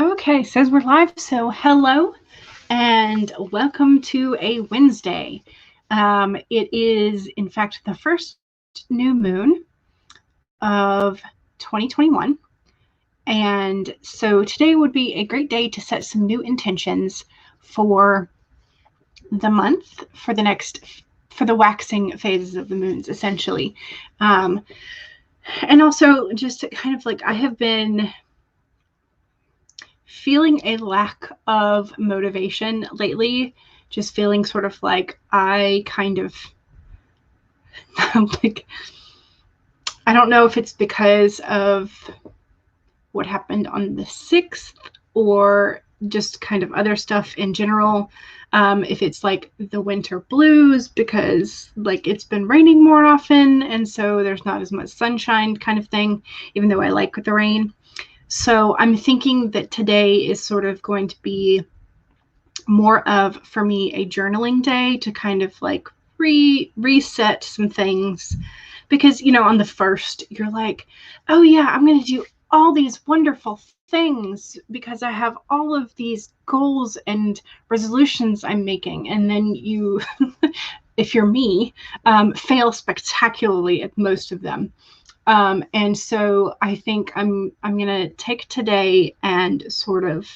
Okay, says we're live, so hello and welcome to a Wednesday. It is, in fact, the first new moon of 2021, and so today would be a great day to set some new intentions for the month, for the waxing phases of the moons, essentially. And also just kind of like I have been feeling a lack of motivation lately, just feeling sort of like I kind of like, I don't know if it's because of what happened on the 6th or just kind of other stuff in general. If it's like the winter blues because like it's been raining more often and so there's not as much sunshine kind of thing, even though I like the rain. So I'm thinking that today is sort of going to be more of, for me, a journaling day to kind of like reset some things. Because, you know, on the 1st, you're like, oh yeah, I'm going to do all these wonderful things because I have all of these goals and resolutions I'm making. And then you, if you're me, fail spectacularly at most of them. And so I think I'm going to take today and sort of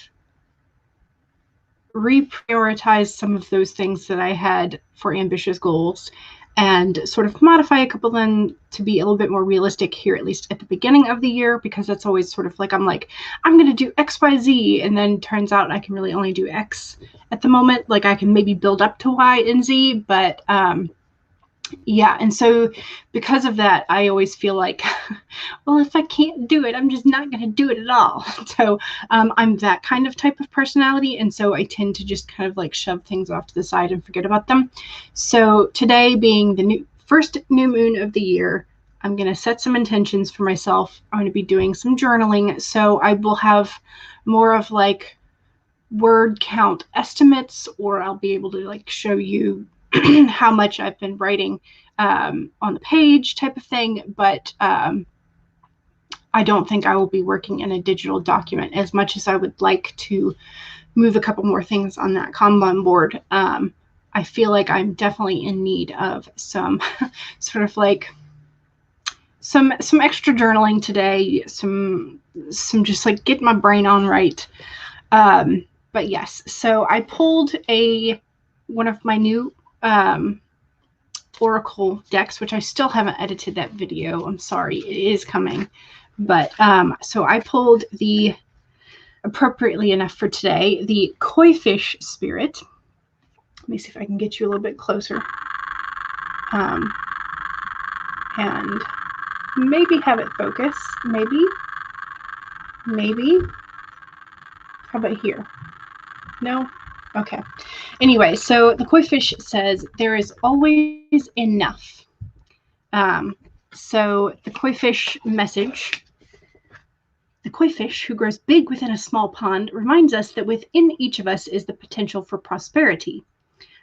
reprioritize some of those things that I had for ambitious goals and sort of modify a couple of them to be a little bit more realistic here, at least at the beginning of the year, because that's always sort of like, I'm going to do X, Y, Z. And then turns out I can really only do X at the moment. Like I can maybe build up to Y and Z, but, yeah, and so because of that, I always feel like, well, if I can't do it, I'm just not going to do it at all. So I'm that kind of type of personality, and so I tend to just kind of like shove things off to the side and forget about them. So today being the first new moon of the year, I'm going to set some intentions for myself. I'm going to be doing some journaling, so I will have more of like word count estimates, or I'll be able to like show you how much I've been writing on the page type of thing, but I don't think I will be working in a digital document as much as I would like to move a couple more things on that Kanban board. I feel like I'm definitely in need of some sort of like some extra journaling today, some just like get my brain on right. But yes, so I pulled one of my new Oracle decks, which I still haven't edited that video. I'm sorry, it is coming. But so I pulled the, appropriately enough for today, the Koi Fish Spirit. Let me see if I can get you a little bit closer. And maybe have it focus. Maybe. How about here? No? Okay. Anyway, so the Koi Fish says, there is always enough. So the koi fish message, the koi fish who grows big within a small pond, reminds us that within each of us is the potential for prosperity.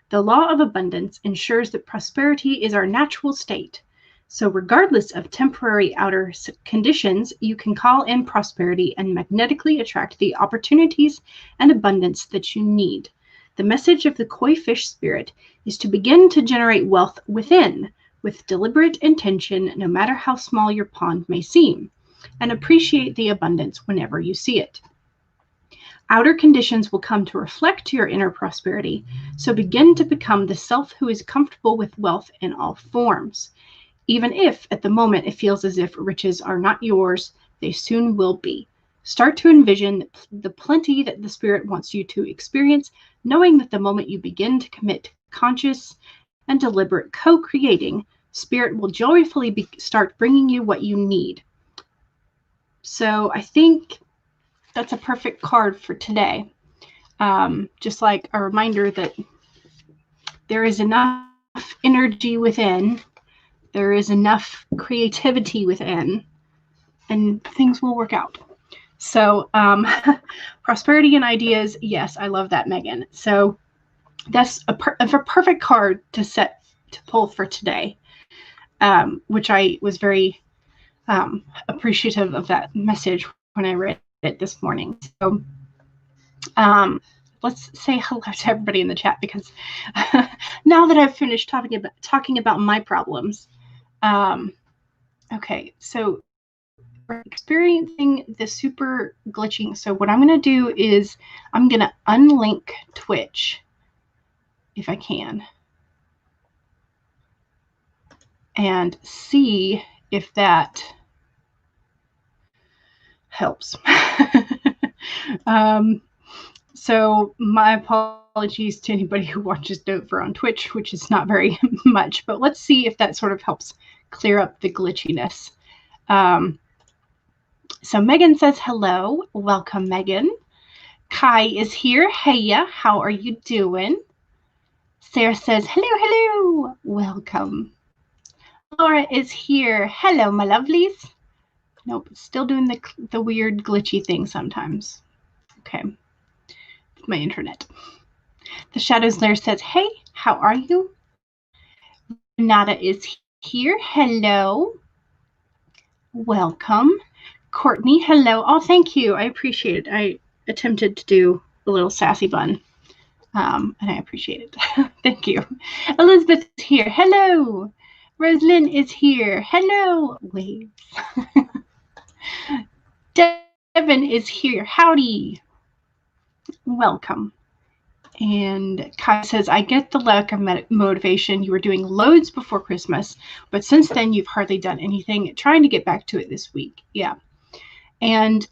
The law of abundance ensures that prosperity is our natural state. So regardless of temporary outer conditions, you can call in prosperity and magnetically attract the opportunities and abundance that you need. The message of the koi fish spirit is to begin to generate wealth within, with deliberate intention, no matter how small your pond may seem, and appreciate the abundance whenever you see it. Outer conditions will come to reflect your inner prosperity, so begin to become the self who is comfortable with wealth in all forms. Even if, at the moment, it feels as if riches are not yours, they soon will be. Start to envision the plenty that the spirit wants you to experience, knowing that the moment you begin to commit to conscious and deliberate co-creating, spirit will joyfully start bringing you what you need. So I think that's a perfect card for today. Just like a reminder that there is enough energy within, there is enough creativity within, and things will work out. So prosperity and ideas, yes, I love that, Megan. So that's a perfect card to pull for today, which I was very appreciative of that message when I read it this morning. So Let's say hello to everybody in the chat, because now that I've finished talking about my problems. Okay, so we're experiencing the super glitching. So what I'm going to do is I'm going to unlink Twitch if I can and see if that helps. So my apologies to anybody who watches Dover on Twitch, which is not very much, but let's see if that sort of helps clear up the glitchiness. So Megan says hello. Welcome, Megan. Kai is here. Heya, how are you doing? Sarah says hello, hello. Welcome. Laura is here. Hello, my lovelies. Nope, still doing the weird glitchy thing sometimes. Okay, my internet. The Shadows Lair says, hey, how are you? Renata is here. Hello. Welcome. Courtney, hello. Oh, thank you. I appreciate it. I attempted to do a little sassy bun, and I appreciate it. Thank you. Elizabeth is here. Hello. Rosalind is here. Hello. Waves. Devin is here. Howdy. Welcome. And Kai says, I get the lack of motivation. You were doing loads before Christmas, but since then you've hardly done anything. Trying to get back to it this week. Yeah. And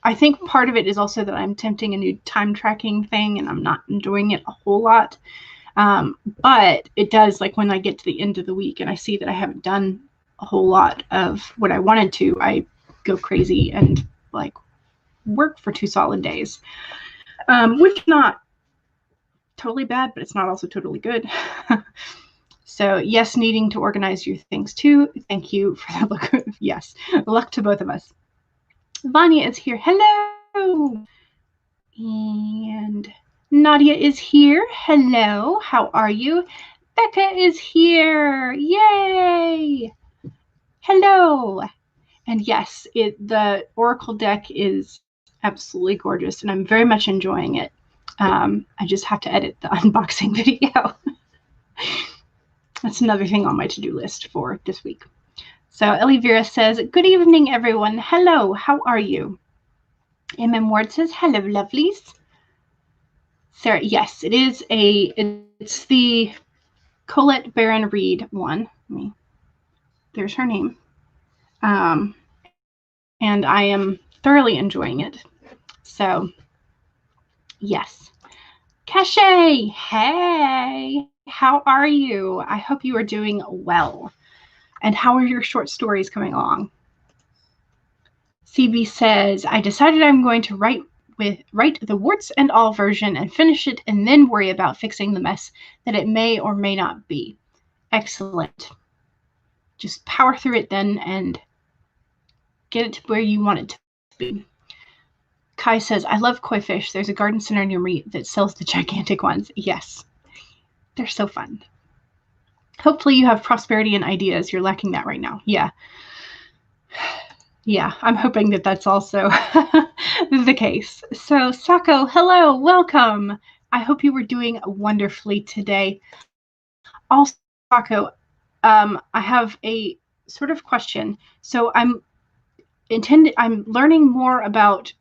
I think part of it is also that I'm attempting a new time tracking thing and I'm not enjoying it a whole lot. But it does, like when I get to the end of the week and I see that I haven't done a whole lot of what I wanted to, I go crazy and like work for 2 solid days, which is not totally bad, but it's not also totally good. So yes, needing to organize your things too. Thank you for the look. Yes, luck to both of us. Vanya is here. Hello. And Nadia is here. Hello. How are you? Becca is here. Yay. Hello. And yes, the Oracle deck is absolutely gorgeous, and I'm very much enjoying it. I just have to edit the unboxing video. That's another thing on my to-do list for this week. So Ellie Vera says, good evening, everyone. Hello, how are you? MM Ward says, hello, lovelies. Sarah, yes, it's the Colette Baron Reed one. There's her name. And I am thoroughly enjoying it. So, yes. Cache, hey, how are you? I hope you are doing well. And how are your short stories coming along? CB says, I decided I'm going to write the warts and all version and finish it and then worry about fixing the mess that it may or may not be. Excellent. Just power through it then and get it to where you want it to be. Kai says, I love koi fish. There's a garden center near me that sells the gigantic ones. Yes, they're so fun. Hopefully you have prosperity and ideas. You're lacking that right now. Yeah. Yeah, I'm hoping that that's also the case. So, Sako, hello, welcome. I hope you were doing wonderfully today. Also, Sako, I have a sort of question. So I'm learning more about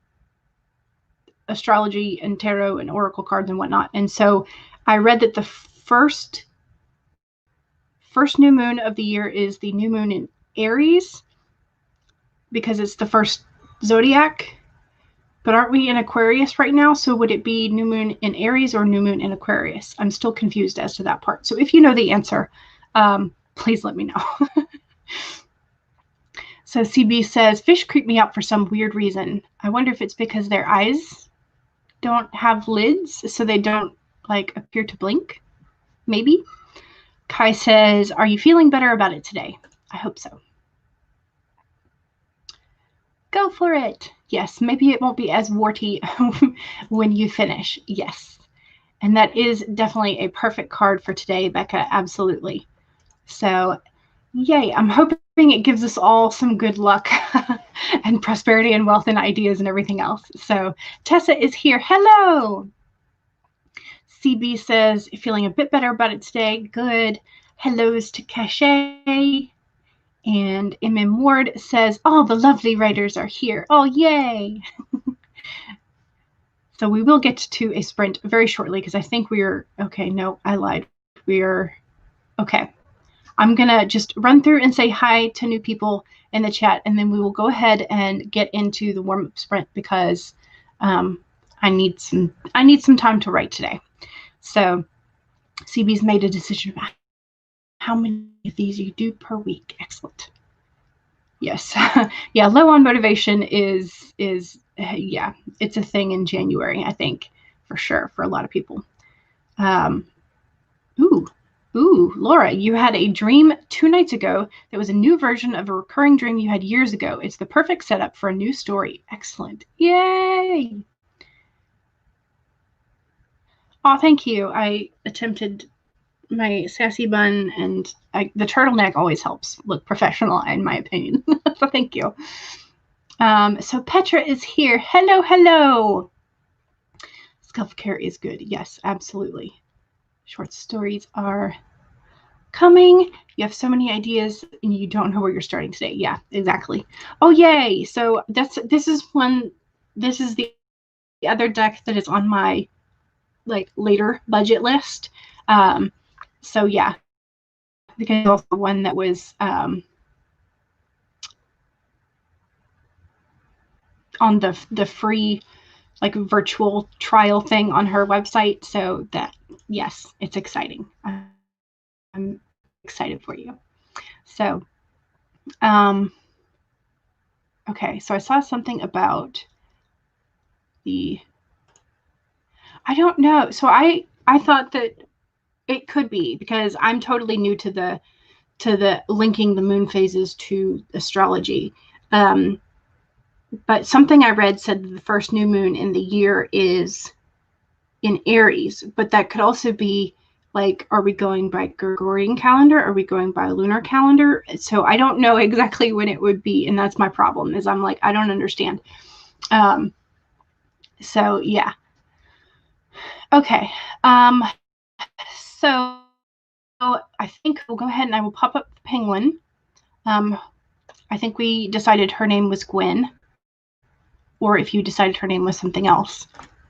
astrology and tarot and oracle cards and whatnot. And so I read that the first new moon of the year is the new moon in Aries, because it's the first zodiac. But aren't we in Aquarius right now? So would it be new moon in Aries or new moon in Aquarius? I'm still confused as to that part. So if you know the answer, please let me know. So CB says, fish creep me out for some weird reason. I wonder if it's because their eyes don't have lids, so they don't like appear to blink. Maybe. Kai says, are you feeling better about it today? I hope so. Go for it. Yes, maybe it won't be as warty when you finish. Yes. And that is definitely a perfect card for today, Becca. Absolutely. So, yay. I'm hoping it gives us all some good luck and prosperity and wealth and ideas and everything else. So Tessa is here. Hello. CB says, feeling a bit better about it today. Good. Hellos to Cachet. And MM Ward says, all the lovely writers are here. Oh, yay. So we will get to a sprint very shortly because I think we are, okay, no, I lied. We are, okay. I'm going to just run through and say hi to new people in the chat, and then we will go ahead and get into the warm-up sprint because I need some time to write today. So CB's made a decision about how many of these you do per week. Excellent. Yes. Yeah, low on motivation is yeah, it's a thing in January, I think, for sure, for a lot of people. Ooh, Laura, you had a dream 2 nights ago that was a new version of a recurring dream you had years ago. It's the perfect setup for a new story. Excellent. Yay! Oh, thank you. I attempted my sassy bun, and the turtleneck always helps look professional, in my opinion. So thank you. So Petra is here. Hello, hello. Self-care is good. Yes, absolutely. Short stories are coming. You have so many ideas and you don't know where you're starting today. Yeah, exactly. Oh, yay. So this is the other deck that is on my later budget list. So yeah, because also one that was on the free virtual trial thing on her website. So that, yes, it's exciting. I'm excited for you. So, okay, so I saw something about I don't know. So I thought that it could be because I'm totally new to the linking the moon phases to astrology. But something I read said that the first new moon in the year is in Aries, but that could also be are we going by Gregorian calendar? Are we going by lunar calendar? So I don't know exactly when it would be, and that's my problem. Is I'm I don't understand. So yeah. Okay. So I think we'll go ahead and I will pop up the penguin. I think we decided her name was Gwen, or if you decided her name was something else,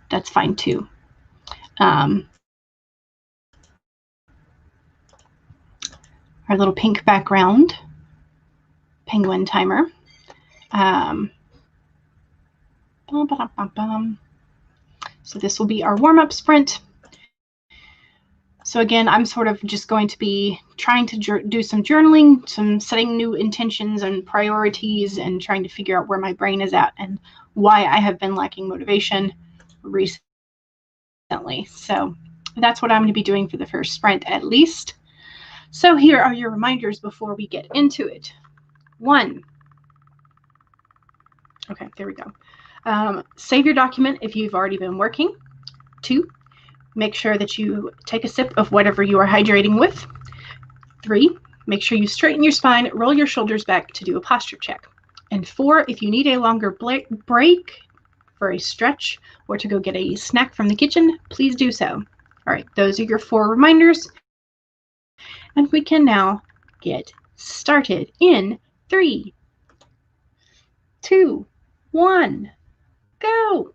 that's fine too. Our little pink background penguin timer. So this will be our warm-up sprint. So again, I'm sort of just going to be trying to do some journaling, some setting new intentions and priorities, and trying to figure out where my brain is at and why I have been lacking motivation recently. So that's what I'm going to be doing for the first sprint at least. So here are your reminders before we get into it. 1. Okay, there we go. Save your document if you've already been working. 2. Make sure that you take a sip of whatever you are hydrating with. 3. Make sure you straighten your spine, roll your shoulders back to do a posture check. And 4, if you need a longer break for a stretch or to go get a snack from the kitchen, please do so. All right, those are your 4 reminders. And we can now get started in 3, 2, 1, go.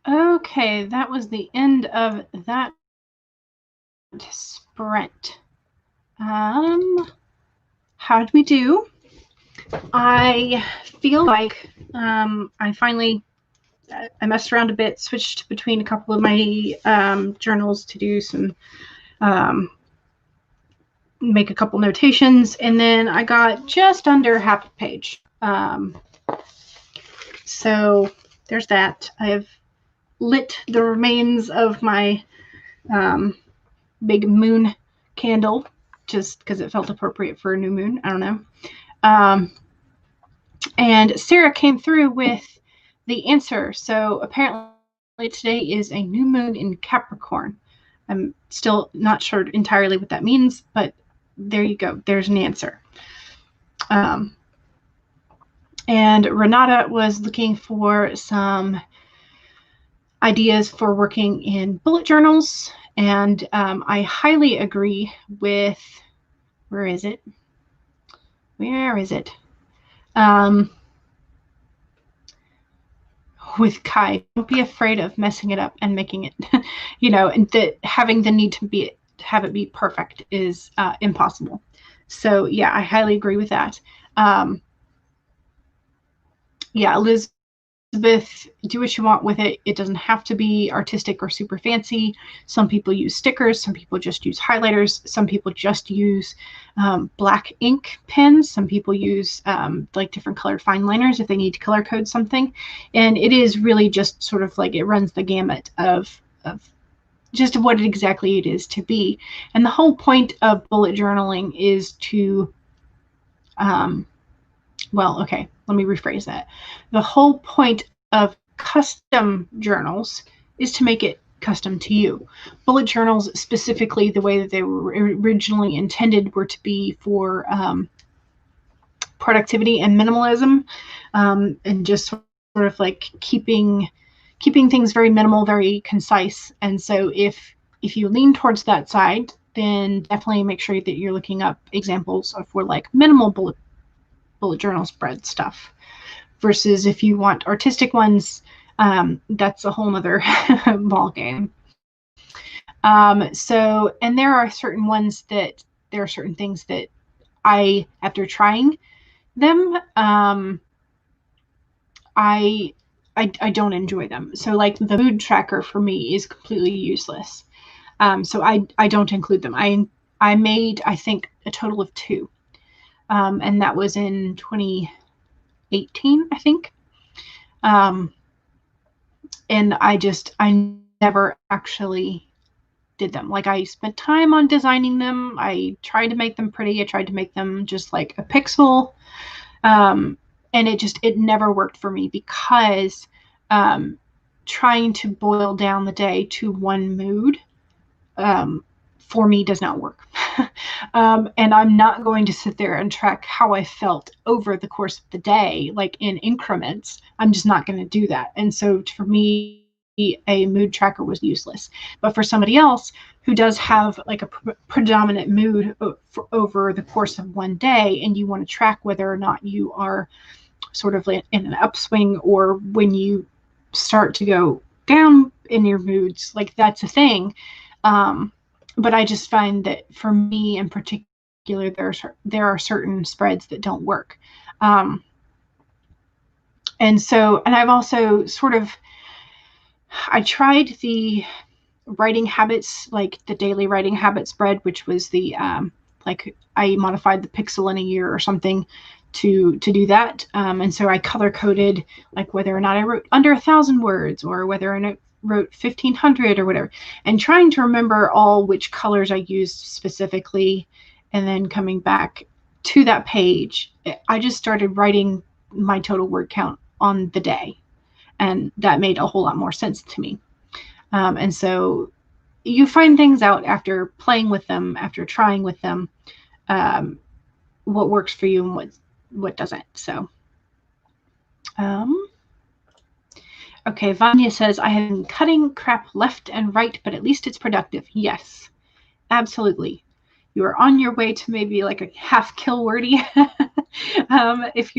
Okay, that was the end of that sprint. How did we do? I feel like I messed around a bit, switched between a couple of my journals to do some, make a couple notations, and then I got just under half a page. So there's that. I have lit the remains of my big moon candle just because it felt appropriate for a new moon. I don't know. And Sarah came through with the answer. So apparently today is a new moon in Capricorn. I'm still not sure entirely what that means, but there you go. There's an answer. And Renata was looking for some ideas for working in bullet journals. And I highly agree with, where is it? With Kai. Don't be afraid of messing it up and making it, and having the need to have it be perfect is impossible. So yeah, I highly agree with that. Yeah, Elizabeth, do what you want with it. It doesn't have to be artistic or super fancy. Some people use stickers. Some people just use highlighters. Some people just use black ink pens. Some people use like different colored fine liners if they need to color code something. And it is really just sort of like it runs the gamut of just what exactly it is to be. And the whole point of bullet journaling is to well, okay, let me rephrase that. The whole point of custom journals is to make it custom to you. Bullet journals, specifically the way that they were originally intended, were to be for productivity and minimalism, and just sort of like keeping things very minimal, very concise. And so if you lean towards that side, then definitely make sure that you're looking up examples for like minimal bullet journal spread stuff, versus if you want artistic ones, that's a whole nother ball game. So, and there are certain things that I, after trying them, I don't enjoy them. So like the mood tracker for me is completely useless. So I don't include them. I made, I think, a total of 2. And that was in 2018, I think. And I never actually did them. Like I spent time on designing them. I tried to make them pretty. I tried to make them just like a pixel. And it never worked for me because trying to boil down the day to one mood for me does not work. And I'm not going to sit there and track how I felt over the course of the day, like in increments. I'm just not going to do that. And so for me, a mood tracker was useless. But for somebody else who does have like a predominant mood over the course of one day, and you want to track whether or not you are sort of in an upswing or when you start to go down in your moods, like that's a thing. But I just find that for me in particular, there are certain spreads that don't work. And I've also I tried the writing habits, like the daily writing habit spread, which was the, like I modified the pixel in a year or something to do that. And so I color coded like whether or not I wrote under 1,000 words or whether or not wrote 1,500 or whatever, and trying to remember all which colors I used specifically, and then coming back to that page, I just started writing my total word count on the day, and that made a whole lot more sense to me. And so you find things out after playing with them, after trying with them, what works for you and what doesn't. So okay, Vanya says, I have been cutting crap left and right, but at least it's productive. Yes, absolutely. You are on your way to maybe like a half kill wordy if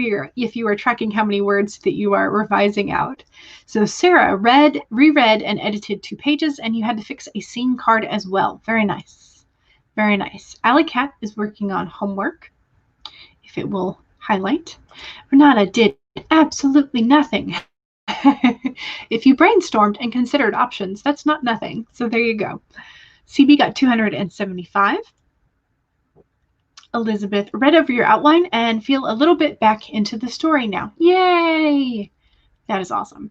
you are tracking how many words that you are revising out. So Sarah reread and edited 2 pages, and you had to fix a scene card as well. Very nice. Very nice. Alley Cat is working on homework, if it will highlight. Renata did absolutely nothing. If you brainstormed and considered options, that's not nothing. So there you go. CB got 275. Elizabeth read over your outline and feel a little bit back into the story now. Yay! That is awesome.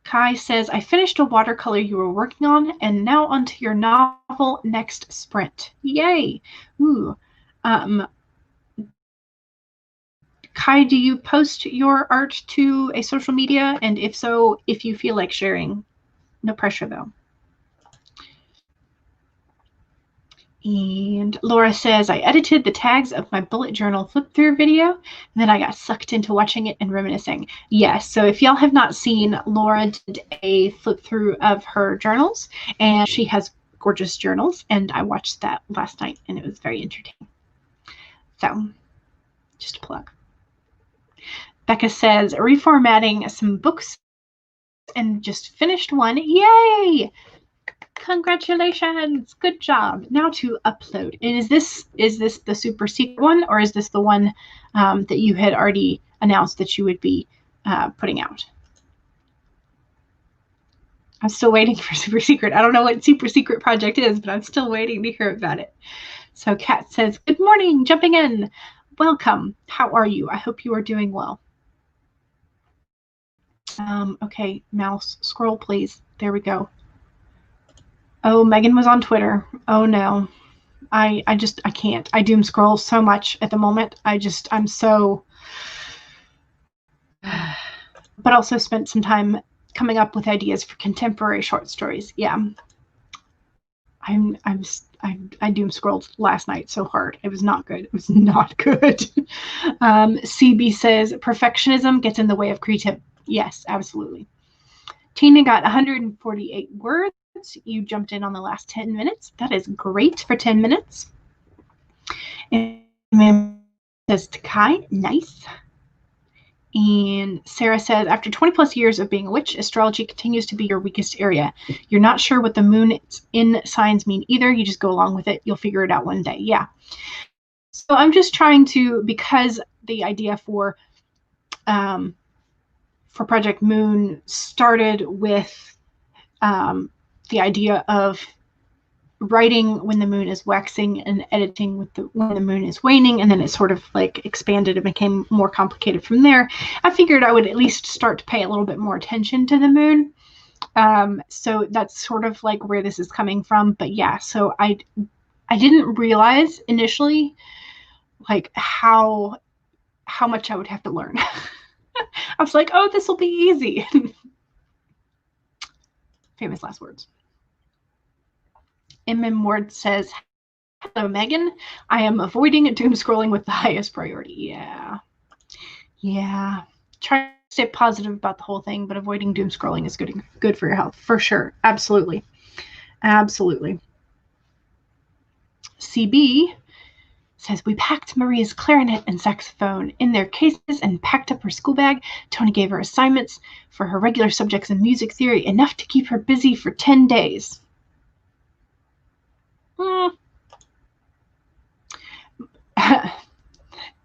Kai says, I finished a watercolor you were working on, and now onto your novel next sprint. Yay! Ooh. Kai, do you post your art to a social media? And if so, if you feel like sharing, no pressure though. And Laura says, I edited the tags of my bullet journal flip through video, and then I got sucked into watching it and reminiscing. Yes, so if y'all have not seen, Laura did a flip through of her journals, and she has gorgeous journals, and I watched that last night, and it was very entertaining. So, just a plug. Becca says, reformatting some books and just finished one. Yay! Congratulations, good job. Now to upload. And is this the super secret one, or is this the one that you had already announced that you would be putting out? I'm still waiting for super secret. I don't know what super secret project is, but I'm still waiting to hear about it. So Kat says, good morning, jumping in. Welcome. How are you? I hope you are doing well. Okay, mouse, scroll please. There we go. Oh, Megan was on Twitter. Oh no. I can't. I doom scroll so much at the moment. I'm so, but also spent some time coming up with ideas for contemporary short stories. Yeah. I doom scrolled last night so hard. It was not good. It was not good. CB says perfectionism gets in the way of creativity. Yes, absolutely. Tina got 148 words. You jumped in on the last 10 minutes. That is great for 10 minutes. And says Takai, nice. And Sarah says, after 20 plus years of being a witch, astrology continues to be your weakest area. You're not sure what the moon in signs mean either. You just go along with it. You'll figure it out one day. Yeah. So I'm just trying to, because the idea for Project Moon started with the idea of writing when the moon is waxing and editing when the moon is waning, and then it sort of like expanded and became more complicated from there. I figured I would at least start to pay a little bit more attention to the moon. So that's sort of like where this is coming from. But yeah, so I didn't realize initially like how much I would have to learn. I was like, oh, this will be easy. Famous last words. MM Ward says, hello, Megan. I am avoiding doom scrolling with the highest priority. Yeah. Yeah. Try to stay positive about the whole thing, but avoiding doom scrolling is good for your health, for sure. Absolutely. Absolutely. CB says, we packed Maria's clarinet and saxophone in their cases and packed up her school bag. Tony gave her assignments for her regular subjects in music theory, enough to keep her busy for 10 days.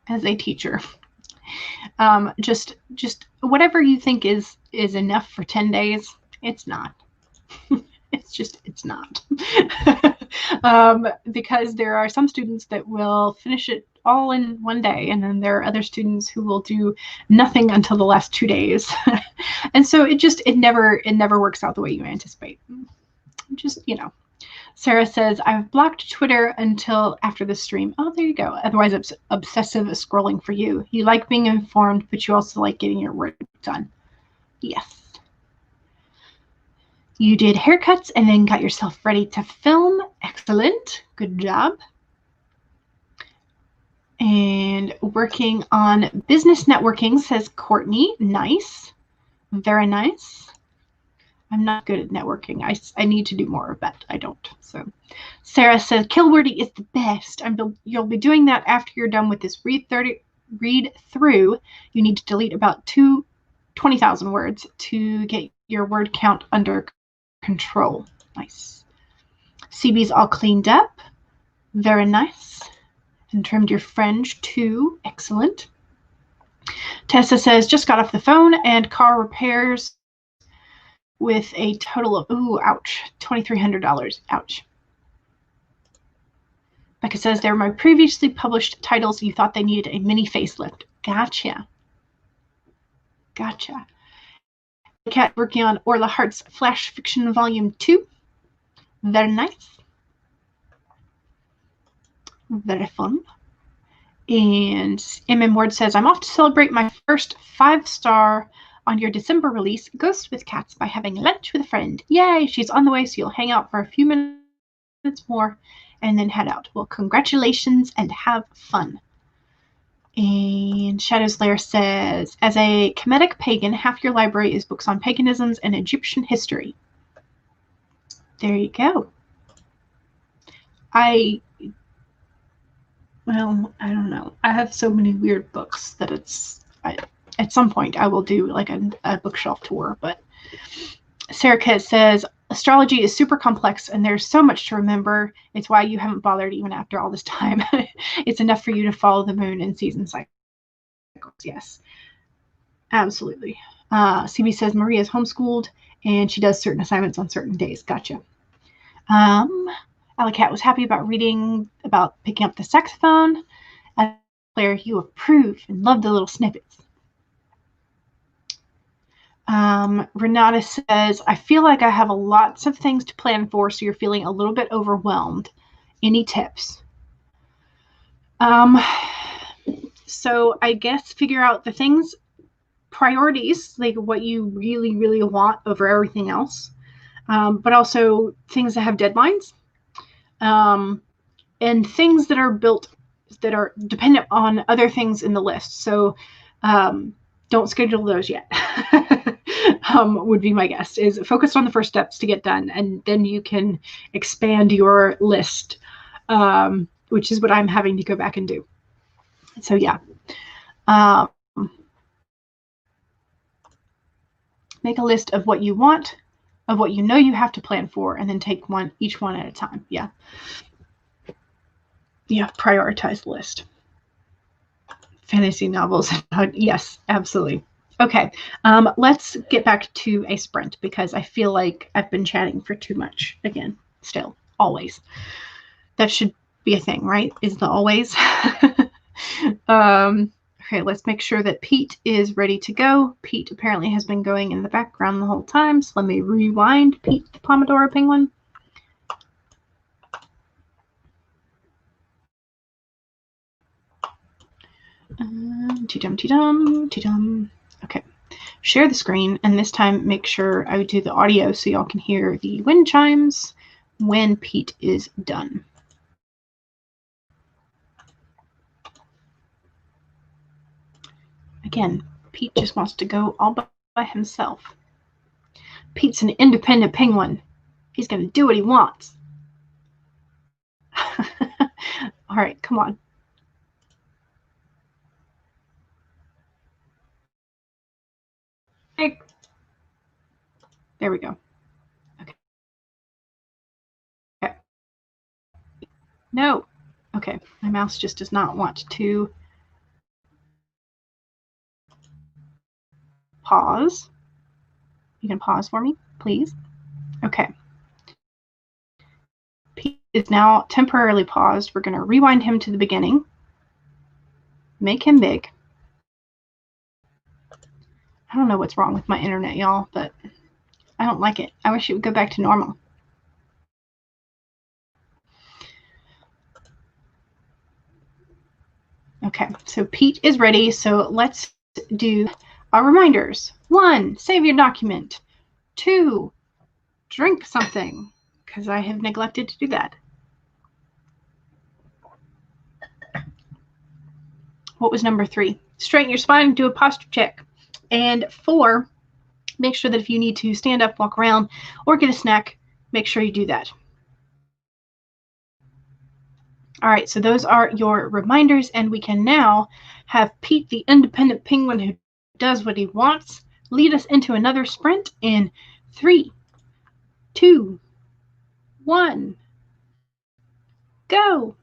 As a teacher, just whatever you think is enough for 10 days, it's not. It's not. Because there are some students that will finish it all in one day, and then there are other students who will do nothing until the last 2 days. And so it never works out the way you anticipate. Just, Sarah says, I've blocked Twitter until after the stream. Oh, there you go. Otherwise, it's obsessive scrolling for you. You like being informed, but you also like getting your work done. Yes. You did haircuts and then got yourself ready to film. Excellent. Good job. And working on business networking, says Courtney. Nice. Very nice. I'm not good at networking. I need to do more of that. I don't. So Sarah says, Killwordy is the best. You'll be doing that after you're done with this read through. You need to delete about 20,000 words to get your word count under control. Nice. CB's all cleaned up. Very nice. And trimmed your fringe too. Excellent. Tessa says, just got off the phone and car repairs with a total of, ooh, ouch, $2,300. Ouch. Becca says, they were my previously published titles. You thought they needed a mini facelift. Gotcha. Gotcha. Cat working on Orla Hart's Flash Fiction Volume 2. Very nice. Very fun. And MM Ward says, I'm off to celebrate my first 5-star on your December release, Ghosts with Cats, by having lunch with a friend. Yay! She's on the way, so you'll hang out for a few minutes more and then head out. Well, congratulations and have fun. And Shadow's Lair says, as a Kemetic pagan, half your library is books on paganisms and Egyptian history. There you go. I don't know. I have so many weird books that at some point I will do like a bookshelf tour. But Sarah Kett says, astrology is super complex and there's so much to remember. It's why you haven't bothered even after all this time. It's enough for you to follow the moon and season cycles. Yes, absolutely. CB says Maria's homeschooled and she does certain assignments on certain days. Gotcha. Alicat was happy about reading about picking up the saxophone. As a player, you approve and love the little snippets. Renata says, I feel like I have lots of things to plan for, so you're feeling a little bit overwhelmed. Any tips? So I guess figure out the things, priorities, like what you really, really want over everything else, but also things that have deadlines. And things that are built that are dependent on other things in the list. So don't schedule those yet. Would be my guess, is focus on the first steps to get done, and then you can expand your list, which is what I'm having to go back and do. So yeah. Make a list of what you want, of what you know you have to plan for, and then take each one at a time. Yeah. Yeah, prioritize the list. Fantasy novels. Yes, absolutely. Okay, let's get back to a sprint because I feel like I've been chatting for too much again. Still, always. That should be a thing, right? Is the always. Okay, let's make sure that Pete is ready to go. Pete apparently has been going in the background the whole time, so let me rewind Pete the Pomodoro Penguin. T-dum. Okay, share the screen, and this time make sure I do the audio so y'all can hear the wind chimes when Pete is done. Again, Pete just wants to go all by himself. Pete's an independent penguin. He's going to do what he wants. All right, come on. Hey. There we go. Okay. Okay. No. Okay, my mouse just does not want to pause. You can pause for me, please? Okay. Pete is now temporarily paused. We're going to rewind him to the beginning. Make him big. I don't know what's wrong with my internet, y'all, but I don't like it. I wish it would go back to normal. Okay, so Pete is ready. So let's do our reminders. 1, save your document. 2, drink something, because I have neglected to do that. What was number 3? Straighten your spine and do a posture check. And 4, Make sure that if you need to stand up, walk around, or get a snack, make sure you do that. All right, so those are your reminders, and we can now have Pete, the independent penguin who does what he wants, lead us into another sprint in 3, 2, 1, go.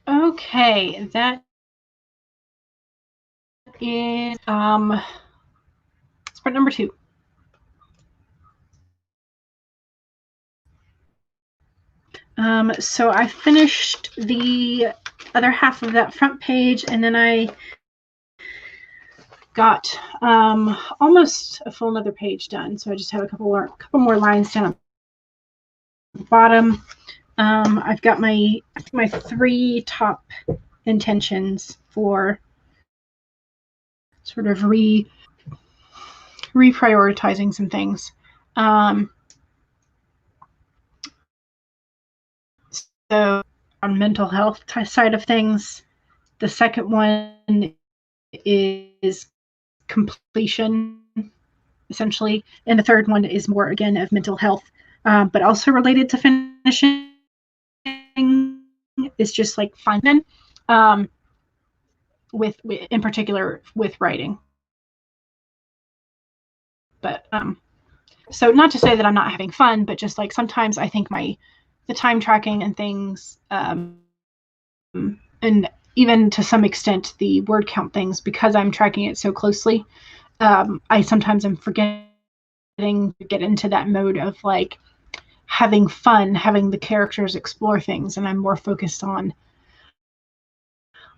Okay, that is sprint number 2. So I finished the other half of that front page, and then I got almost a full another page done. So I just have a couple more lines down at the bottom. I've got my 3 top intentions for sort of reprioritizing some things. So on mental health side of things, the second one is completion, essentially, and the third one is more, again, of mental health, but also related to finishing. It's just like fun, with in particular with writing. But so not to say that I'm not having fun, but just like sometimes I think the time tracking and things, and even to some extent the word count things, because I'm tracking it so closely, I sometimes am forgetting to get into that mode of like having fun, having the characters explore things, and I'm more focused on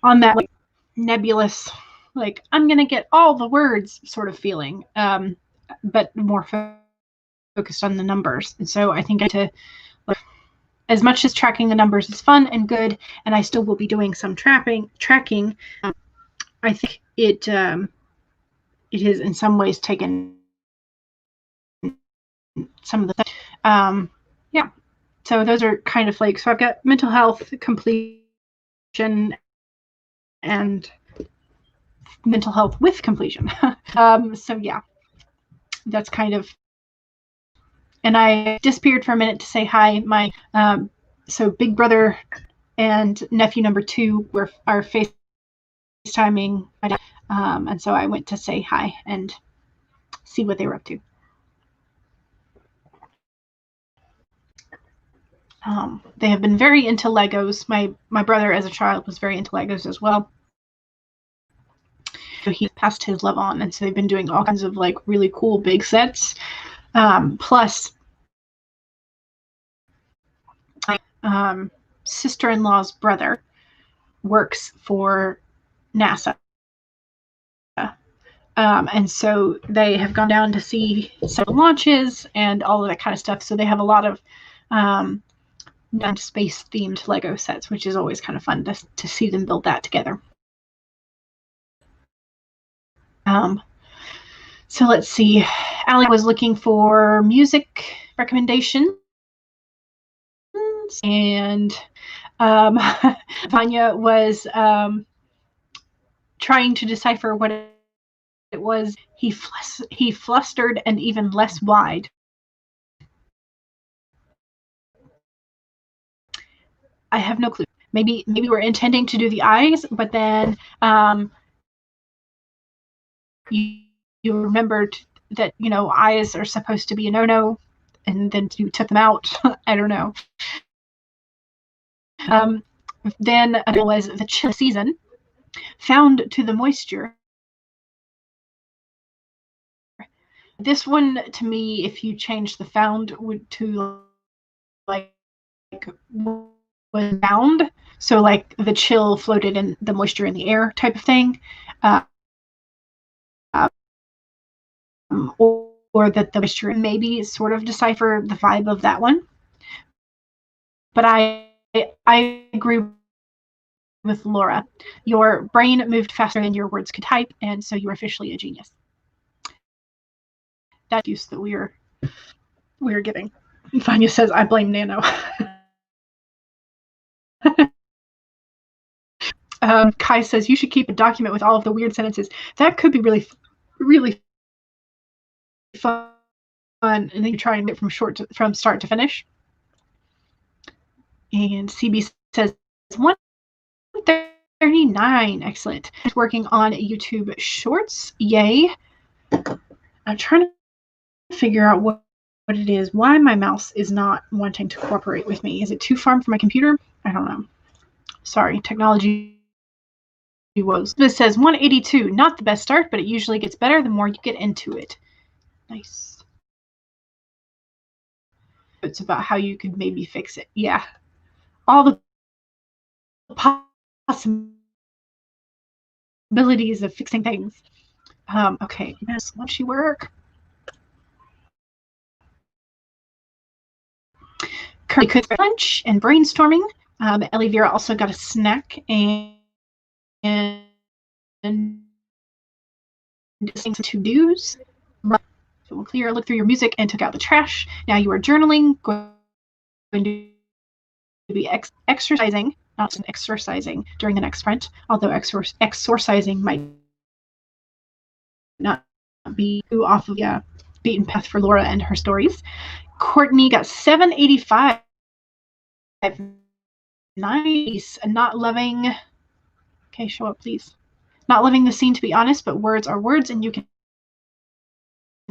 that like nebulous, like I'm gonna get all the words sort of feeling, but more focused on the numbers. And so I think like, as much as tracking the numbers is fun and good, and I still will be doing some tracking, I think it has in some ways taken some of the yeah. So those are kind of like, so I've got mental health, completion, and mental health with completion. So yeah, that's kind of, and I disappeared for a minute to say hi. My so big brother and nephew number 2 are FaceTiming my dad, and so I went to say hi and see what they were up to. They have been very into Legos. My brother as a child was very into Legos as well. So he passed his love on, and so they've been doing all kinds of like really cool big sets. Plus, my sister-in-law's brother works for NASA. And so they have gone down to see several launches and all of that kind of stuff. So they have a lot of space-themed Lego sets, which is always kind of fun to see them build that together. So let's see. Allie was looking for music recommendations, and Vanya was trying to decipher what it was. He flustered and even less wide. I have no clue. Maybe we're intending to do the eyes, but then you remembered that, you know, eyes are supposed to be a no-no, and then you took them out. I don't know. Then it was the chill season, found to the moisture. This one, to me, if you change the found to like was bound, so like the chill floated in the moisture in the air type of thing, or that the moisture maybe sort of decipher the vibe of that one. But I agree with Laura. Your brain moved faster than your words could type, and so you're officially a genius. That's use that we're giving. Vanya says, I blame Nano. Kai says, you should keep a document with all of the weird sentences. That could be really, really fun. And then you try and get from start to finish. And CB says, 139. Excellent. Working on YouTube Shorts. Yay. I'm trying to figure out what it is. Why my mouse is not wanting to cooperate with me. Is it too far from my computer? I don't know. Sorry, technology woes. This says 182, not the best start, but it usually gets better the more you get into it. Nice. It's about how you could maybe fix it. Yeah. All the possibilities of fixing things. Okay, won't she work? Currently cooked for lunch and brainstorming. Ellie Vera also got a snack and some to-dos. So we'll clear, look through your music and took out the trash. Now you are journaling, going to be exercising, not exercising during the next sprint, although exorcising might not be off of the beaten path for Laura and her stories. Courtney got 785. Nice. And not loving. Okay, show up, please. Not loving the scene, to be honest, but words are words, and you can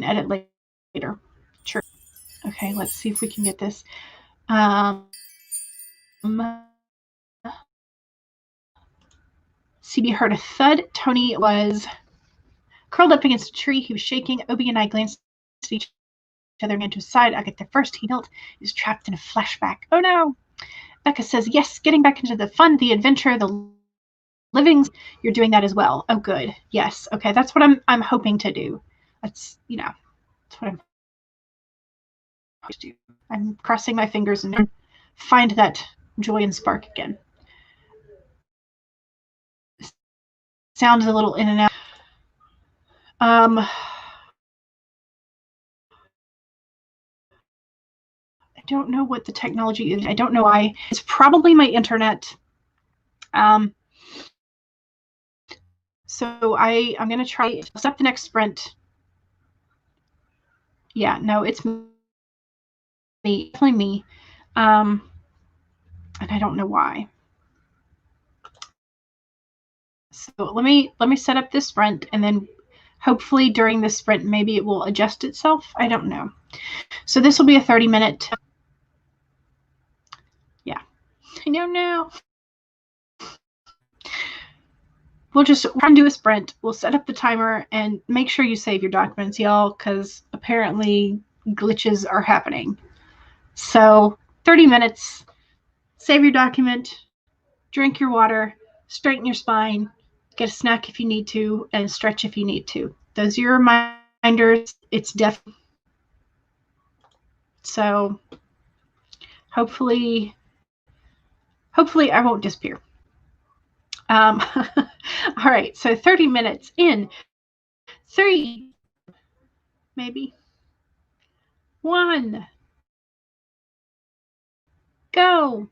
edit later. Sure. Okay, let's see if we can get this. CB heard a thud. Tony was curled up against a tree. He was shaking. Obi and I glanced at each other and to his side. I get there first. He knelt. He was trapped in a flashback. Oh no. Becca says, yes, getting back into the fun, the adventure, the living. You're doing that as well. Oh, good. Yes. Okay, that's what I'm hoping to do. That's, that's what I'm hoping to do. I'm crossing my fingers and find that joy and spark again. Sounds a little in and out. I don't know what the technology is. I don't know why. It's probably my internet. So I'm going to try up the next sprint. Yeah, no, it's me, definitely me. And I don't know why. So let me set up this sprint, and then hopefully during this sprint, maybe it will adjust itself. I don't know. So this will be a 30-minute. Yeah, I don't know. We'll just do a sprint. We'll set up the timer and make sure you save your documents, y'all, because apparently glitches are happening. So 30 minutes, save your document, drink your water, straighten your spine, get a snack if you need to, and stretch if you need to. Those are your reminders. It's definitely. So hopefully I won't disappear. All right, so 30 minutes in 3, maybe 1, go.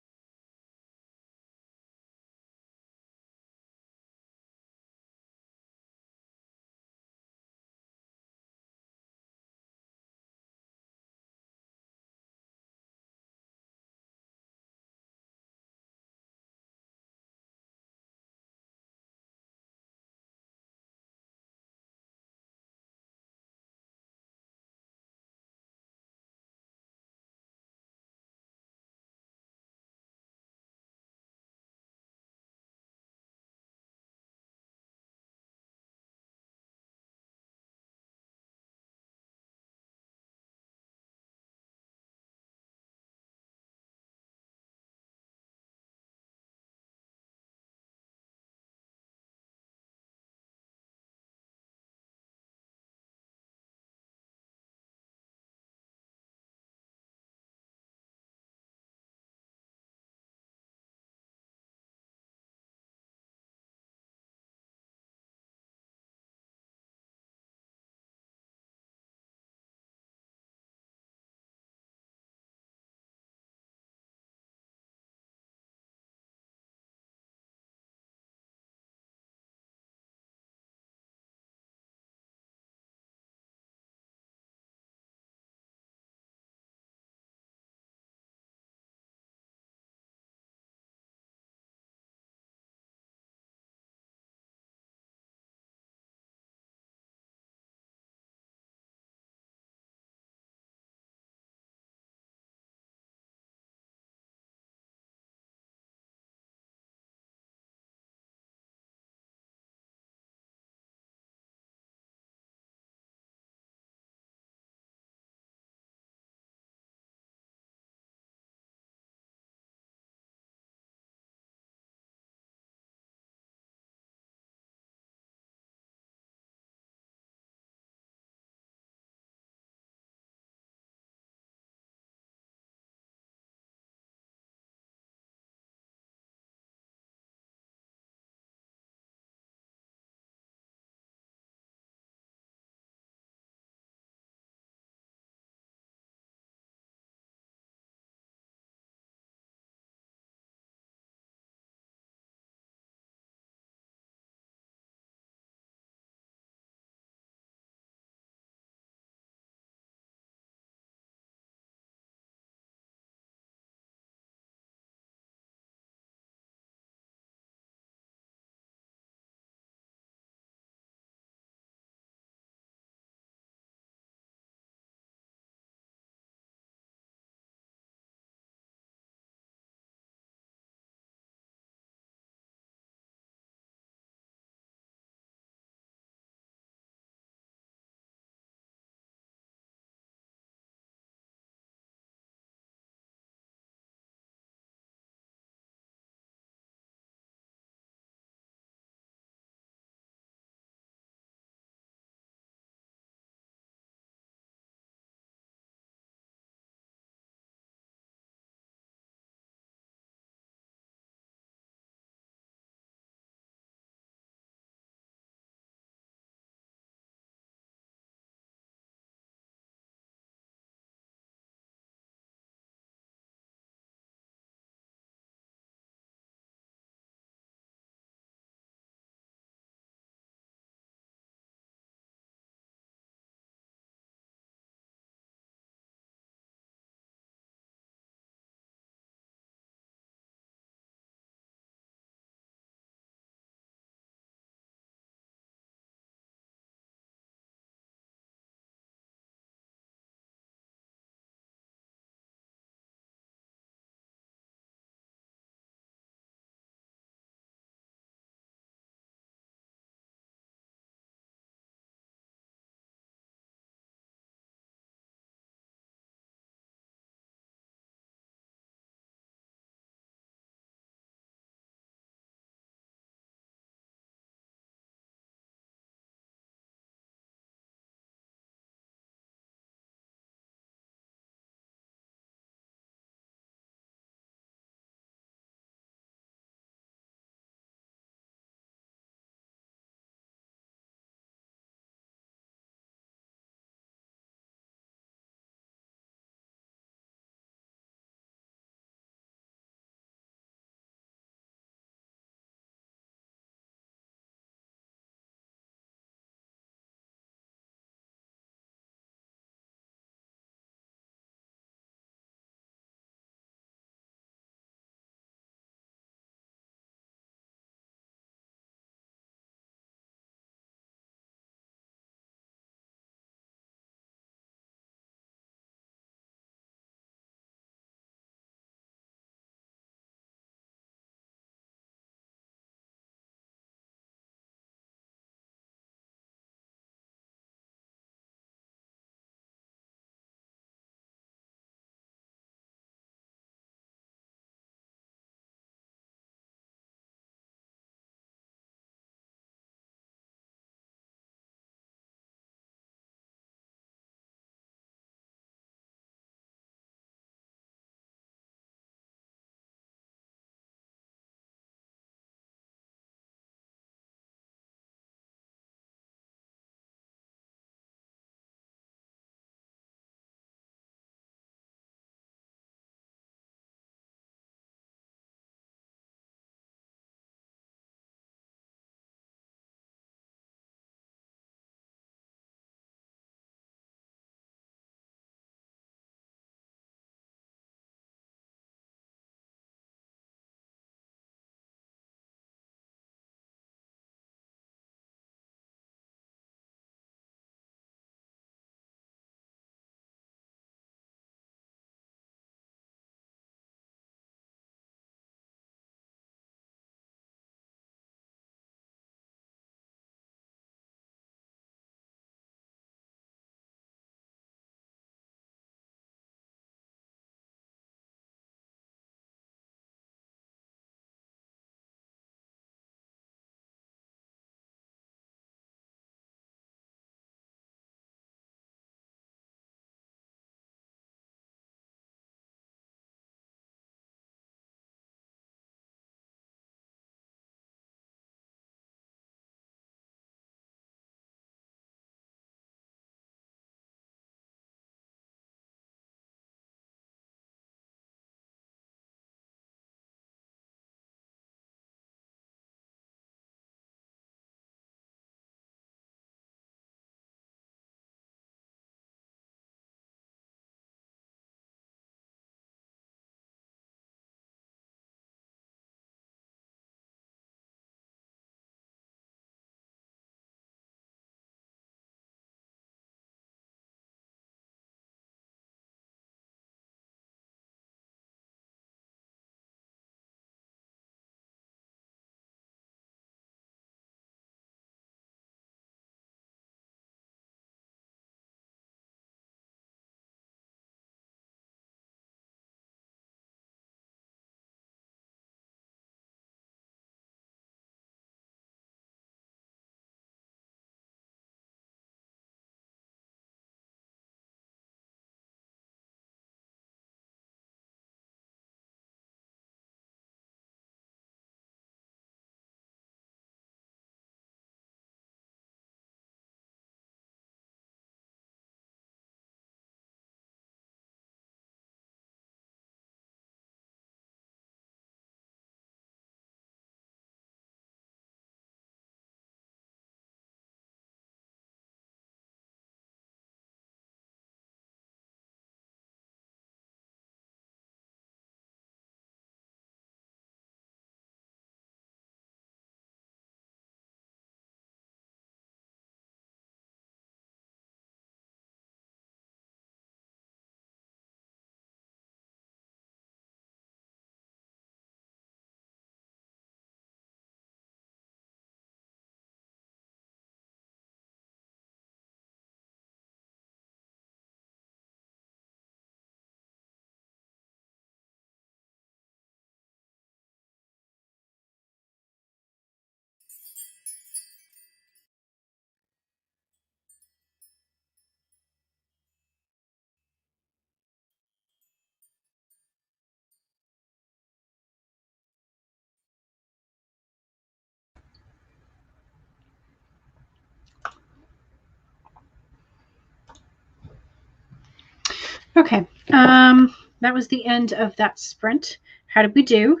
Okay. That was the end of that sprint. How did we do?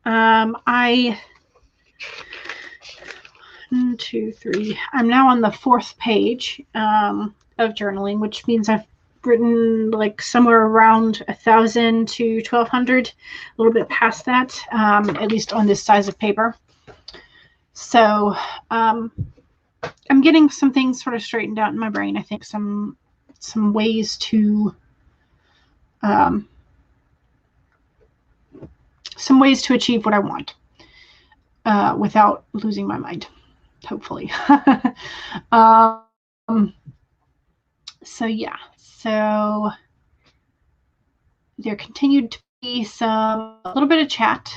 I 1, 2, 3. I'm now on the 4th page of journaling, which means I've written like somewhere around 1,000 to 1,200, a little bit past that, at least on this size of paper. So I'm getting some things sort of straightened out in my brain. I think some ways to achieve what I want without losing my mind, hopefully. So yeah, so there continued to be a little bit of chat.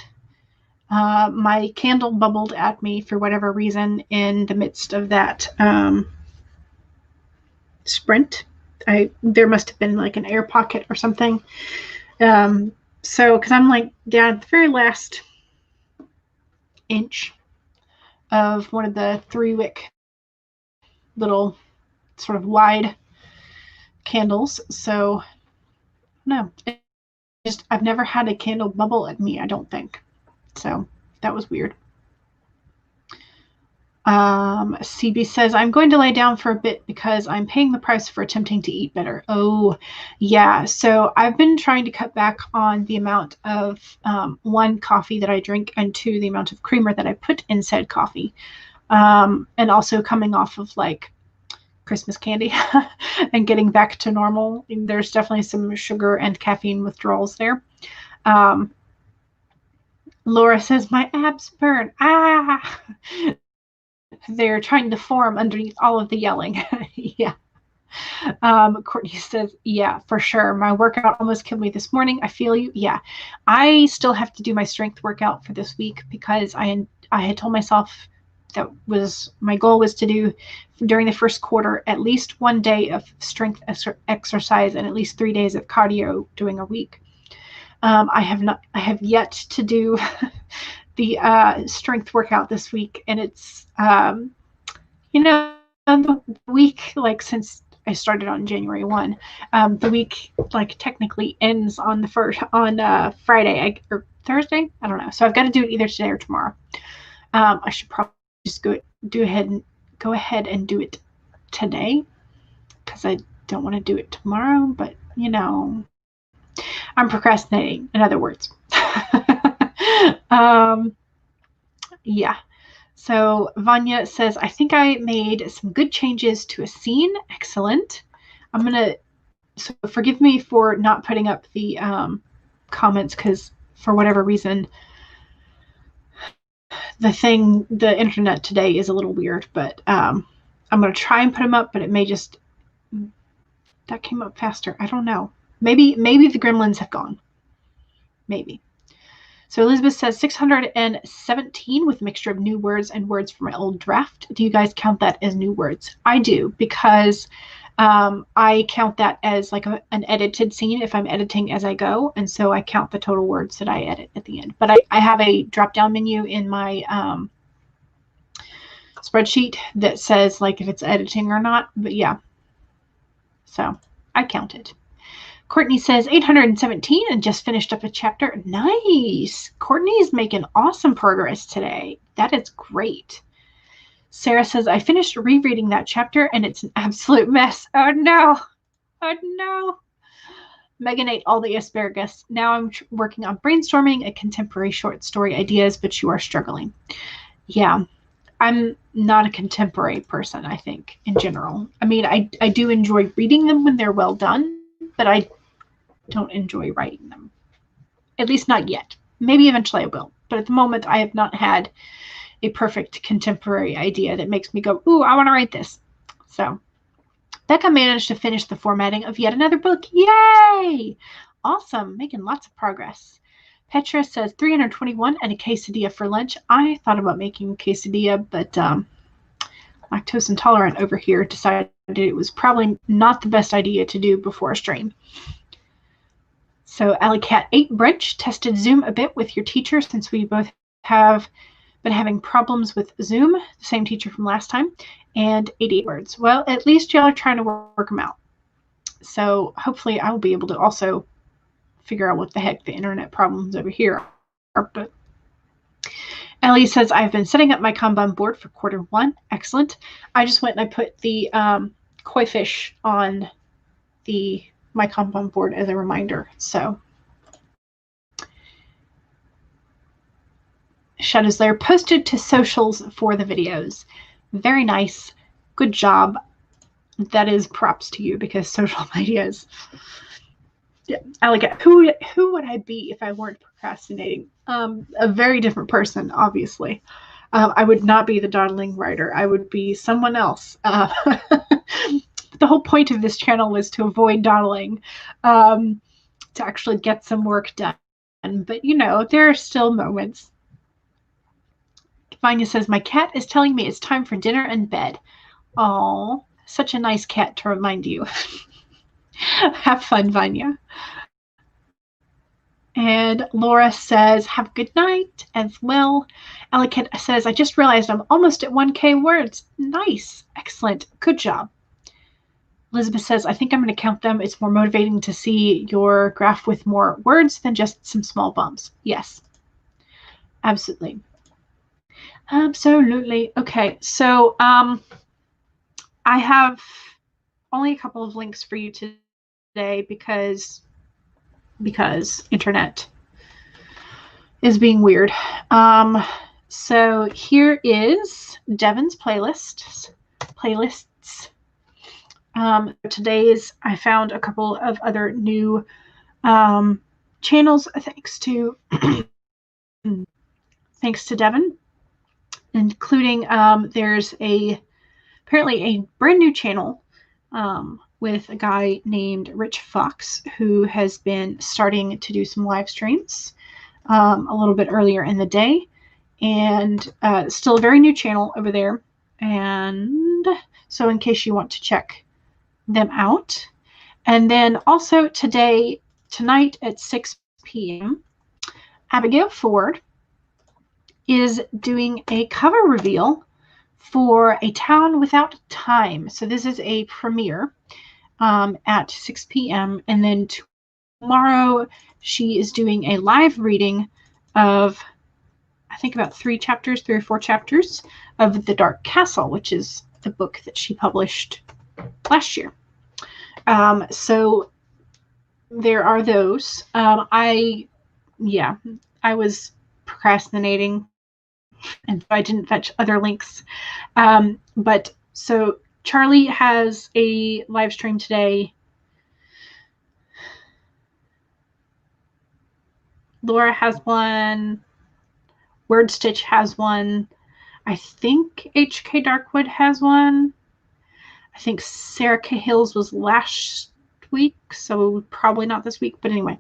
My candle bubbled at me for whatever reason in the midst of that sprint. There must have been like an air pocket or something. So, because I'm like down at the very last inch of one of the 3-wick little sort of wide candles. So, no, I've never had a candle bubble at me, I don't think. So that was weird. CB says, I'm going to lay down for a bit because I'm paying the price for attempting to eat better. Oh, yeah. So I've been trying to cut back on the amount of 1, coffee that I drink, and 2, the amount of creamer that I put in said coffee. And also coming off of like Christmas candy and getting back to normal. There's definitely some sugar and caffeine withdrawals there. Laura says, my abs burn. Ah! They're trying to form underneath all of the yelling. Yeah. Courtney says, yeah, for sure. My workout almost killed me this morning. I feel you. Yeah. I still have to do my strength workout for this week because I had told myself that was my goal was to do during the first quarter at least 1 day of strength exercise and at least 3 days of cardio during a week. I have yet to do the strength workout this week, and it's the week, like, since I started on January 1, the week like technically ends on Friday or Thursday. I don't know. So I've got to do it either today or tomorrow. I should probably just go ahead and do it today because I don't want to do it tomorrow, but I'm procrastinating, in other words. Yeah. So Vanya says, I think I made some good changes to a scene. Excellent. So forgive me for not putting up the comments because for whatever reason, the internet today is a little weird, but I'm going to try and put them up, but it may just, that came up faster. I don't know. Maybe the gremlins have gone. Maybe. So Elizabeth says 617 with a mixture of new words and words from my old draft. Do you guys count that as new words? I do, because I count that as like an edited scene if I'm editing as I go. And so I count the total words that I edit at the end. But I have a drop-down menu in my spreadsheet that says like if it's editing or not. But yeah, so I count it. Courtney says 817 and just finished up a chapter. Nice. Courtney's making awesome progress today. That is great. Sarah says, I finished rereading that chapter and it's an absolute mess. Oh no. Oh no. Megan ate all the asparagus. Now I'm working on brainstorming a contemporary short story ideas, but you are struggling. Yeah. I'm not a contemporary person, I think, in general. I mean, I do enjoy reading them when they're well done, but I don't enjoy writing them. At least not yet. Maybe eventually I will. But at the moment, I have not had a perfect contemporary idea that makes me go, ooh, I want to write this. So Becca managed to finish the formatting of yet another book. Yay! Awesome. Making lots of progress. Petra says 321 and a quesadilla for lunch. I thought about making a quesadilla, but lactose intolerant over here decided it was probably not the best idea to do before a stream. So Alley Cat 8 brunch tested Zoom a bit with your teacher since we both have been having problems with Zoom, the same teacher from last time, and 88 words. Well, at least y'all are trying to work them out. So hopefully I will be able to also figure out what the heck the internet problems over here are. But Ellie says, I've been setting up my Kanban board for Q1. Excellent. I just went and I put the koi fish on my Kanban board as a reminder. So Shadow's Lair posted to socials for the videos. Very nice. Good job. That is props to you, because social media is, yeah, I like it. Who would I be if I weren't procrastinating? A very different person, obviously. I would not be the Dawdling writer. I would be someone else. The whole point of this channel was to avoid dawdling, to actually get some work done. But, you know, there are still moments. Vanya says, my cat is telling me it's time for dinner and bed. Oh, such a nice cat to remind you. Have fun, Vanya. And Laura says, have a good night as well. Ellicott says, I just realized I'm almost at 1K words. Nice. Excellent. Good job. Elizabeth says, I think I'm going to count them. It's more motivating to see your graph with more words than just some small bumps. Yes. Absolutely. Absolutely. Okay. So I have only a couple of links for you today because internet is being weird. So here is Devin's playlists. Today's, I found a couple of other new channels thanks to Devin, including there's apparently a brand new channel with a guy named Rich Fox, who has been starting to do some live streams a little bit earlier in the day, and still a very new channel over there. And so in case you want to check them out. And then also tonight at 6 p.m., Abigail Ford is doing a cover reveal for A Town Without Time. So this is a premiere at 6 p.m. And then tomorrow she is doing a live reading of, I think, about 3 or 4 chapters of The Dark Castle, which is the book that she published last year. So there are those. I was procrastinating, and I didn't fetch other links. But so Charlie has a live stream today. Laura has one. WordStitch has one. I think HK Darkwood has one. I think Sarah Cahill's was last week, so probably not this week. But anyway,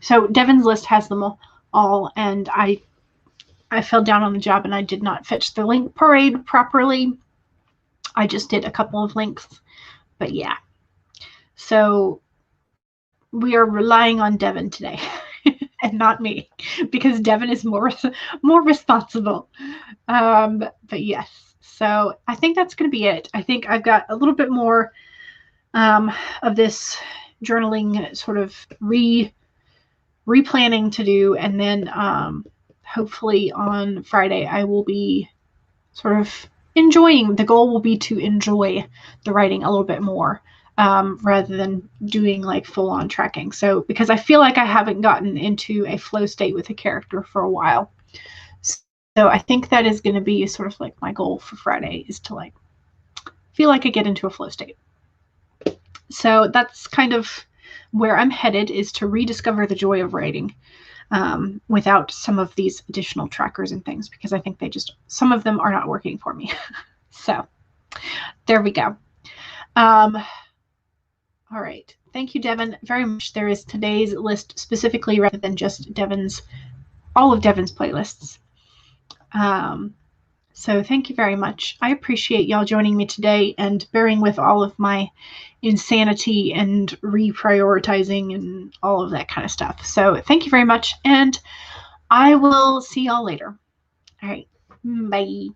so Devin's list has them all, and I fell down on the job and I did not fetch the link parade properly. I just did a couple of links, but yeah. So we are relying on Devin today and not me, because Devin is more responsible. But yes, so I think that's going to be it. I think I've got a little bit more of this journaling sort of replanning to do, and then hopefully on Friday I will be sort of enjoying. The goal will be to enjoy the writing a little bit more, rather than doing like full-on tracking. So because I feel like I haven't gotten into a flow state with a character for a while. So I think that is going to be sort of like my goal for Friday, is to like feel like I get into a flow state. So that's kind of where I'm headed, is to rediscover the joy of writing without some of these additional trackers and things, because I think some of them are not working for me. So there we go. All right. Thank you, Devin, very much. There is today's list specifically, rather than just all of Devin's playlists. So thank you very much. I appreciate y'all joining me today and bearing with all of my insanity and reprioritizing and all of that kind of stuff. So thank you very much, and I will see y'all later. All right. Bye.